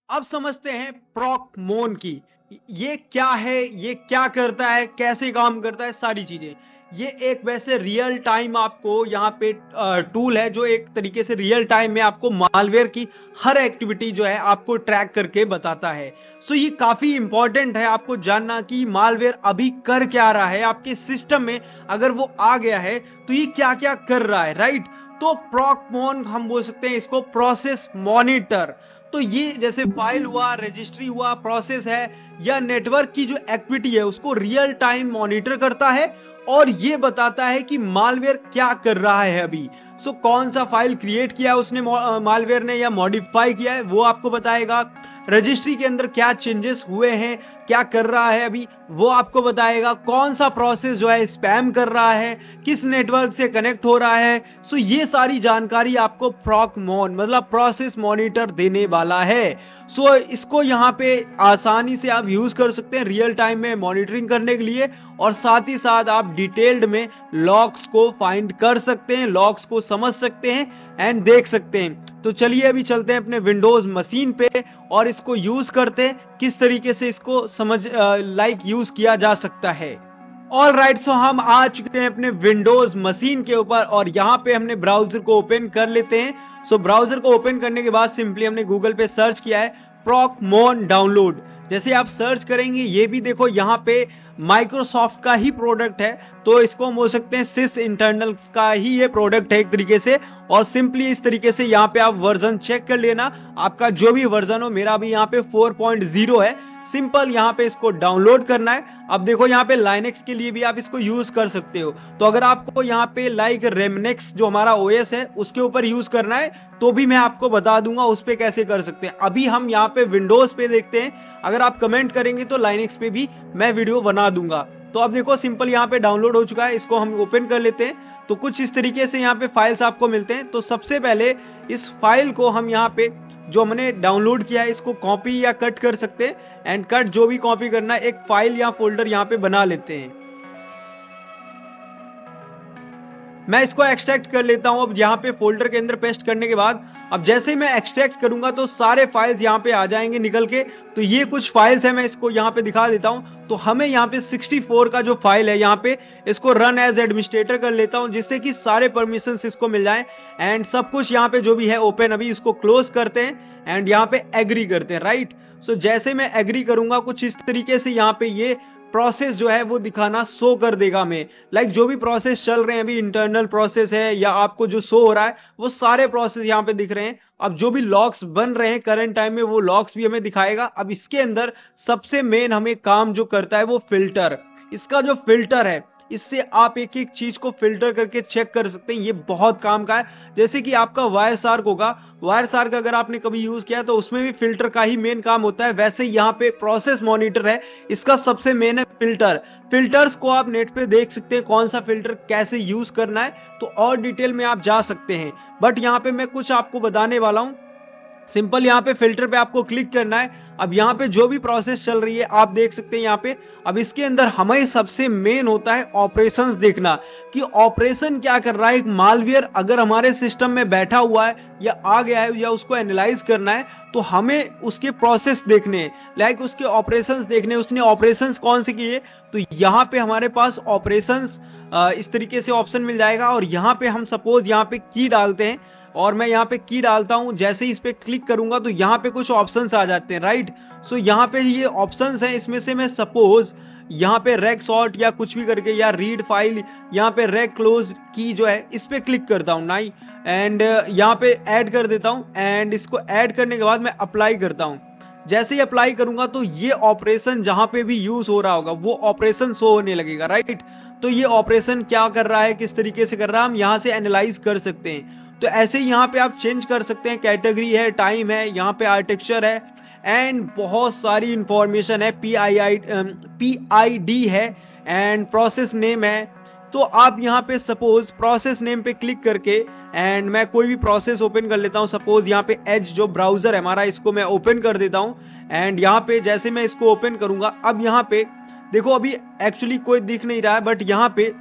अब समझते हैं प्रॉक्मोन की। ये क्या है, ये क्या करता है, कैसे काम करता है, सारी चीजें। ये एक वैसे रियल टाइम आपको यहाँ पे टूल है जो एक तरीके से रियल टाइम में आपको मालवेयर की हर एक्टिविटी जो है आपको ट्रैक करके बताता है। सो ये काफी इंपॉर्टेंट है आपको जानना कि मालवेयर अभी कर क्या रहा है आपके सिस्टम में। अगर वो आ गया है तो ये क्या क्या कर रहा है, राइट। तो प्रॉक्मोन हम बोल सकते हैं इसको प्रोसेस मॉनिटर। तो ये जैसे फाइल हुआ, रजिस्ट्री हुआ, प्रोसेस है या नेटवर्क की जो एक्टिविटी है उसको रियल टाइम मॉनिटर करता है और ये बताता है कि मालवेयर क्या कर रहा है अभी। सो कौन सा फाइल क्रिएट किया है उसने मालवेयर ने या मॉडिफाई किया है वो आपको बताएगा। रजिस्ट्री के अंदर क्या चेंजेस हुए हैं, क्या कर रहा है अभी, वो आपको बताएगा। कौन सा प्रोसेस जो है स्पैम कर रहा है, किस नेटवर्क से कनेक्ट हो रहा है। सो ये सारी जानकारी आपको प्रॉक्मोन मतलब प्रोसेस मॉनिटर देने वाला है। सो इसको यहाँ पे आसानी से आप यूज कर सकते हैं रियल टाइम में मॉनिटरिंग करने के लिए, और साथ ही साथ आप डिटेल्ड में लॉग्स को फाइंड कर सकते हैं, लॉग्स को समझ सकते हैं एंड देख सकते हैं। तो चलिए अभी चलते हैं अपने विंडोज मशीन पे और इसको यूज करते हैं, किस तरीके से इसको समझ यूज किया जा सकता है। ऑल राइट, सो हम आ चुके हैं अपने विंडोज मशीन के ऊपर और यहाँ पे हमने ब्राउजर को ओपन कर लेते हैं। सो ब्राउजर को ओपन करने के बाद सिंपली हमने गूगल पे सर्च किया है प्रॉक्मोन डाउनलोड। जैसे आप सर्च करेंगे ये भी देखो यहाँ पे माइक्रोसॉफ्ट का ही प्रोडक्ट है, तो इसको हम बोल सकते हैं सिस इंटरनल का ही ये प्रोडक्ट है एक तरीके से। और सिंपली इस तरीके से यहाँ पे आप वर्जन चेक कर लेना, आपका जो भी वर्जन हो। मेरा भी यहाँ पे 4.0 है। सिंपल यहाँ पे इसको डाउनलोड करना है। अब देखो यहाँ पे लाइनेक्स के लिए भी आप इसको यूज कर सकते हो, तो अगर आपको यहाँ पे रेमनेक्स जो हमारा ओएस है उसके ऊपर यूज करना है तो भी मैं आपको बता दूंगा उस पे कैसे कर सकते हैं। अभी हम यहाँ पे विंडोज पे देखते हैं, अगर आप कमेंट करेंगे तो लाइनेक्स पे भी मैं वीडियो बना दूंगा। तो अब देखो सिंपल यहाँ पे डाउनलोड हो चुका है, इसको हम ओपन कर लेते हैं। तो कुछ इस तरीके से यहाँ पे फाइल्स आपको मिलते हैं। तो सबसे पहले इस फाइल को हम यहाँ पे जो हमने डाउनलोड किया है इसको कॉपी या कट कर सकते हैं, एंड कट जो भी कॉपी करना है एक फाइल या फोल्डर यहाँ पे बना लेते हैं। मैं इसको एक्सट्रैक्ट कर लेता हूं। अब यहाँ पे फोल्डर के अंदर पेस्ट करने के बाद अब जैसे ही मैं एक्सट्रैक्ट करूंगा तो सारे फाइल्स यहाँ पे आ जाएंगे निकल के। तो ये कुछ फाइल्स है, मैं इसको यहाँ पे दिखा देता हूं। तो हमें यहाँ पे 64 का जो फाइल है यहाँ पे इसको रन एज एडमिनिस्ट्रेटर कर लेता हूं, जिससे कि सारे परमिशंस इसको मिल जाएं एंड सब कुछ यहाँ पे जो भी है ओपन। अभी इसको क्लोज करते हैं एंड यहाँ पे एग्री करते हैं, राइट। सो जैसे मैं एग्री करूंगा कुछ इस तरीके से यहाँ पे ये प्रोसेस जो है वो दिखाना शो कर देगा हमें। जो भी प्रोसेस चल रहे हैं अभी इंटरनल प्रोसेस है या आपको जो शो हो रहा है वो सारे प्रोसेस यहाँ पे दिख रहे हैं। अब जो भी लॉग्स बन रहे हैं करंट टाइम में वो लॉग्स भी हमें दिखाएगा। अब इसके अंदर सबसे मेन हमें काम जो करता है वो फिल्टर। इसका जो फिल्टर है इससे आप एक एक चीज को फिल्टर करके चेक कर सकते हैं, ये बहुत काम का है। जैसे कि आपका वायर शार्क होगा, वायर शार्क अगर आपने कभी यूज किया तो उसमें भी फिल्टर का ही मेन काम होता है। वैसे यहाँ पे प्रोसेस मॉनिटर है, इसका सबसे मेन है फिल्टर। फिल्टर्स को आप नेट पे देख सकते हैं कौन सा फिल्टर कैसे यूज करना है, तो और डिटेल में आप जा सकते हैं। बट यहाँ पे मैं कुछ आपको बताने वाला हूँ। सिंपल यहाँ पे फिल्टर पे आपको क्लिक करना है। अब यहाँ पे जो भी प्रोसेस चल रही है आप देख सकते हैं यहाँ पे। अब इसके अंदर हमें सबसे मेन होता है ऑपरेशंस देखना कि ऑपरेशन क्या कर रहा है। एक मालवेयर अगर हमारे सिस्टम में बैठा हुआ है या आ गया है या उसको एनालाइज करना है तो हमें उसके प्रोसेस देखने हैं, उसके ऑपरेशंस देखने, उसने ऑपरेशंस कौन से किए। तो यहाँ पे हमारे पास ऑपरेशंस इस तरीके से ऑप्शन मिल जाएगा और यहाँ पे हम सपोज यहाँ पे की डालते हैं और मैं यहाँ पे की डालता हूं। जैसे ही इस पे क्लिक करूंगा तो यहाँ पे कुछ ऑप्शंस आ जाते हैं, राइट। सो यहाँ पे ये ऑप्शंस हैं, इसमें से मैं सपोज यहाँ पे रेक सॉर्ट या कुछ भी करके या रीड फाइल यहाँ पे रेक क्लोज की जो है इस पे क्लिक करता हूँ नाई, एंड यहाँ पे ऐड कर देता हूँ। एंड इसको ऐड करने के बाद मैं अप्लाई करता हूँ। जैसे ही अप्लाई करूंगा तो ये ऑपरेशन जहां पे भी यूज हो रहा होगा वो ऑपरेशन शो होने लगेगा, राइट। तो ये ऑपरेशन क्या कर रहा है, किस तरीके से कर रहा है, हम यहाँ से एनालाइज कर सकते हैं। तो ऐसे ही यहाँ पे आप चेंज कर सकते हैं, कैटेगरी है, टाइम है, यहाँ पे आर्किटेक्चर है एंड बहुत सारी इंफॉर्मेशन है। PID है एंड प्रोसेस नेम है। तो आप यहाँ पे सपोज प्रोसेस नेम पे क्लिक करके एंड मैं कोई भी प्रोसेस ओपन कर लेता हूँ। सपोज यहाँ पे एज जो ब्राउजर है हमारा इसको मैं ओपन कर देता हूँ एंड यहाँ पे जैसे मैं इसको ओपन करूंगा अब यहाँ पे देखो अभी एक्चुअली कोई दिख नहीं रहा है, बट यहाँ पे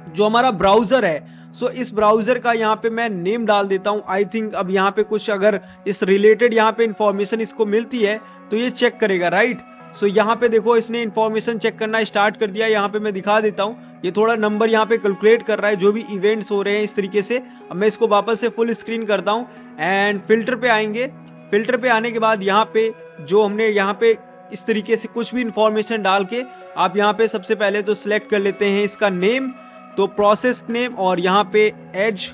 जो हमारा ब्राउजर है सो इस ब्राउजर का यहाँ पे मैं नेम डाल देता हूँ। आई थिंक अब यहाँ पे कुछ अगर इस रिलेटेड यहाँ पे इंफॉर्मेशन इसको मिलती है तो ये चेक करेगा, राइट। सो यहाँ पे देखो इसने इंफॉर्मेशन चेक करना स्टार्ट कर दिया। यहाँ पे मैं दिखा देता हूँ, ये थोड़ा नंबर यहाँ पे कैलकुलेट कर रहा है जो भी इवेंट्स हो रहे हैं इस तरीके से। अब मैं इसको वापस से फुल स्क्रीन करता हूँ एंड फिल्टर पे आएंगे। फिल्टर पे आने के बाद यहाँ पे जो हमने यहाँ पे इस तरीके से कुछ भी इंफॉर्मेशन डाल के आप यहाँ पे सबसे पहले तो सिलेक्ट कर लेते हैं इसका नेम, तो प्रोसेस नेम और यहाँ पे एज,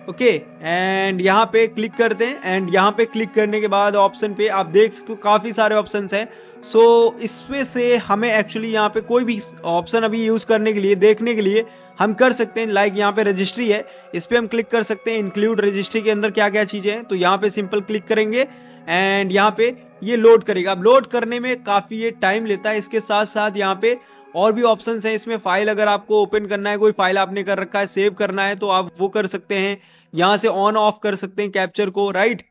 ओके। एंड यहाँ पे क्लिक करते हैं एंड यहाँ पे क्लिक करने के बाद ऑप्शन पे आप देख सकते हो काफी सारे ऑप्शंस हैं। सो इसमें से हमें एक्चुअली यहाँ पे कोई भी ऑप्शन अभी यूज करने के लिए देखने के लिए हम कर सकते हैं। लाइक यहाँ पे रजिस्ट्री है, इस पे हम क्लिक कर सकते हैं। इंक्लूड रजिस्ट्री के अंदर क्या क्या चीजें हैं, तो यहाँ पे सिंपल क्लिक करेंगे एंड यहाँ पे ये लोड करेगा। अब लोड करने में काफी ये टाइम लेता है। इसके साथ साथ यहाँ पे और भी ऑप्शंस हैं इसमें। फाइल अगर आपको ओपन करना है, कोई फाइल आपने कर रखा है, सेव करना है तो आप वो कर सकते हैं। यहाँ से ऑन ऑफ कर सकते हैं कैप्चर को, राइट।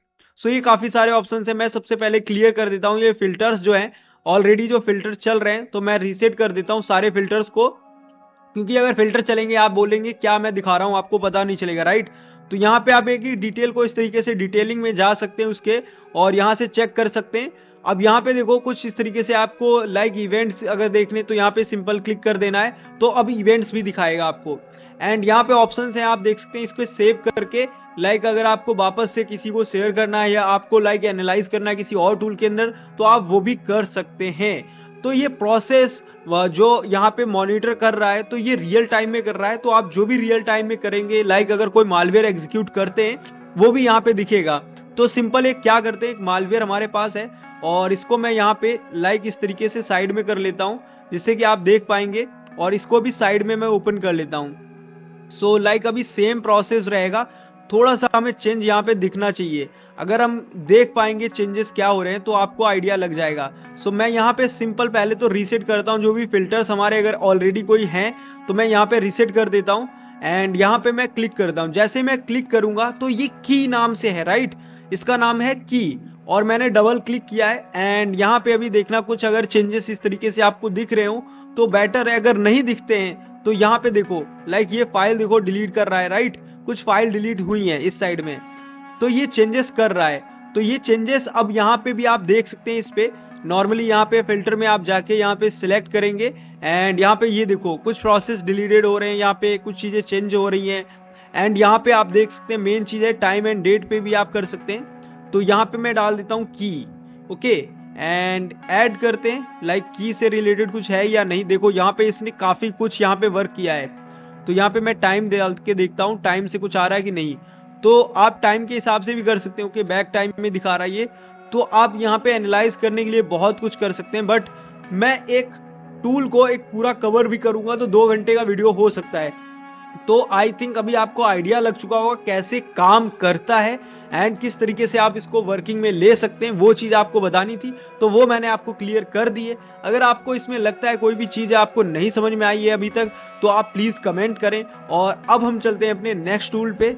सो ये काफी सारे ऑप्शंस हैं। मैं सबसे पहले क्लियर कर देता हूँ ये फिल्टर्स जो हैं, ऑलरेडी जो फिल्टर चल रहे हैं तो मैं रीसेट कर देता हूँ सारे फिल्टर्स को, क्योंकि अगर फिल्टर चलेंगे आप बोलेंगे क्या मैं दिखा रहा हूँ, आपको पता नहीं चलेगा, राइट। तो यहाँ पे आप एक ही डिटेल को इस तरीके से डिटेलिंग में जा सकते हैं उसके, और यहाँ से चेक कर सकते हैं। अब यहाँ पे देखो कुछ इस तरीके से आपको लाइक इवेंट्स अगर देखने तो यहाँ पे सिंपल क्लिक कर देना है, तो अब इवेंट्स भी दिखाएगा आपको। एंड यहाँ पे ऑप्शंस हैं आप देख सकते हैं, इसको सेव करके लाइक अगर आपको वापस से किसी को शेयर करना है या आपको लाइक एनालाइज करना है किसी और टूल के अंदर तो आप वो भी कर सकते हैं। तो ये प्रोसेस जो यहाँ पे मॉनिटर कर रहा है तो ये रियल टाइम में कर रहा है, तो आप जो भी रियल टाइम में करेंगे लाइक अगर कोई मालवेयर एग्जीक्यूट करते हैं वो भी यहाँ पे दिखेगा। तो सिंपल एक क्या करते हैं, एक मालवेयर हमारे पास है और इसको मैं यहाँ पे लाइक इस तरीके से साइड में कर लेता हूँ जिससे कि आप देख पाएंगे, और इसको भी साइड में मैं ओपन कर लेता हूँ। सो लाइक अभी सेम प्रोसेस रहेगा, थोड़ा सा हमें चेंज यहाँ पे दिखना चाहिए। अगर हम देख पाएंगे चेंजेस क्या हो रहे हैं तो आपको आइडिया लग जाएगा। सो मैं यहाँ पे सिंपल पहले तो रीसेट करता हूँ, जो भी फिल्टर्स हमारे अगर ऑलरेडी कोई हैं तो मैं यहाँ पे रीसेट कर देता हूँ एंड यहाँ पे मैं क्लिक करता हूँ। जैसे मैं क्लिक करूंगा तो ये की नाम से है, राइट, इसका नाम है की, और मैंने डबल क्लिक किया है एंड यहाँ पे अभी देखना कुछ अगर चेंजेस इस तरीके से आपको दिख रहे हो तो बेटर है। अगर नहीं दिखते हैं तो यहाँ पे देखो लाइक ये फाइल देखो डिलीट कर रहा है, राइट, कुछ फाइल डिलीट हुई है इस साइड में, तो ये चेंजेस कर रहा है। तो ये चेंजेस अब यहाँ पे भी आप देख सकते हैं। इस पे नॉर्मली यहाँ पे फिल्टर में आप जाके यहाँ पे सिलेक्ट करेंगे एंड यहाँ पे ये देखो कुछ प्रोसेस डिलीटेड हो रहे हैं, यहाँ पे कुछ चीजें चेंज हो रही हैं एंड यहाँ पे आप देख सकते हैं मेन चीज है टाइम एंड डेट पे भी आप कर सकते हैं। तो यहाँ पे मैं डाल देता हूँ की, ओके, एंड ऐड करते हैं लाइक की से रिलेटेड कुछ है या नहीं। देखो यहाँ पे इसने काफी कुछ यहाँ पे वर्क किया है, तो यहाँ पे मैं टाइम डाल के देखता हूँ टाइम से कुछ आ रहा है कि नहीं। तो आप टाइम के हिसाब से भी कर सकते हो कि बैक टाइम में दिखा रहा है ये, तो आप यहाँ पे एनालाइज करने के लिए बहुत कुछ कर सकते हैं। बट मैं एक टूल को एक पूरा कवर भी करूंगा तो 2 घंटे का वीडियो हो सकता है। तो आई थिंक अभी आपको आइडिया लग चुका होगा कैसे काम करता है एंड किस तरीके से आप इसको वर्किंग में ले सकते हैं। वो चीज आपको बतानी थी तो वो मैंने आपको क्लियर कर दी है। अगर आपको इसमें लगता है कोई भी चीज आपको नहीं समझ में आई है अभी तक तो आप प्लीज कमेंट करें। और अब हम चलते हैं अपने नेक्स्ट टूल पे।